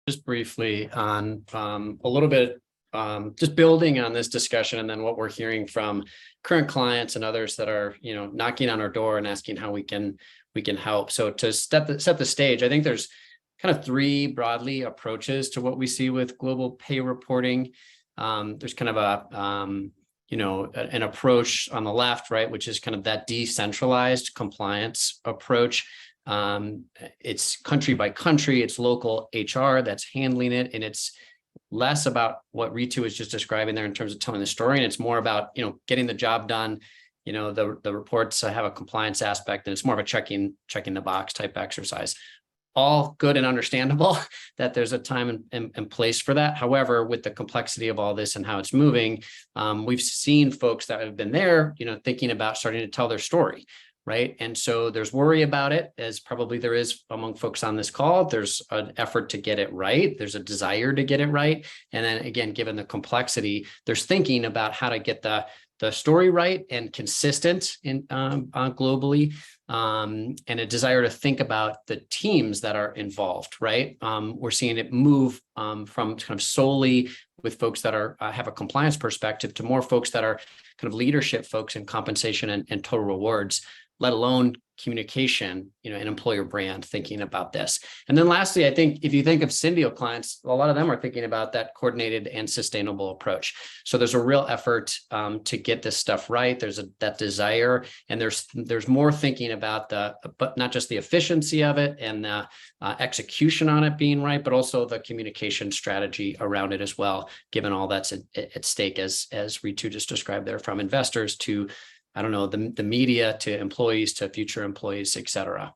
just briefly on a little bit, just building on this discussion, and then what we're hearing from current clients and others that are, knocking on our door and asking how we can help. So to set the stage, I think there's kind of three broadly approaches to what we see with global pay reporting. There's kind of an approach on the left, right, which is kind of that decentralized compliance approach. It's country by country, it's local HR that's handling it, and it's less about what Ritu was just describing there in terms of telling the story, and it's more about getting the job done. The reports have a compliance aspect, and it's more of a checking the box type exercise. All good and understandable that there's a time and place for that. However, with the complexity of all this and how it's moving, we've seen folks that have been there, thinking about starting to tell their story. Right. And so there's worry about it, as probably there is among folks on this call. There's an effort to get it right. There's a desire to get it right. And then again, given the complexity, there's thinking about how to get the story right and consistent globally, and a desire to think about the teams that are involved. Right. We're seeing it move from kind of solely with folks that are have a compliance perspective to more folks that are kind of leadership folks in compensation and total rewards, let alone communication, and employer brand, thinking about this. And then lastly, I think if you think of Syndio clients, a lot of them are thinking about that coordinated and sustainable approach. So there's a real effort to get this stuff right. There's that desire, and there's more thinking about but not just the efficiency of it and the execution on it being right, but also the communication strategy around it as well, given all that's at stake, as Ritu just described there, from investors to the media, to employees, to future employees, et cetera.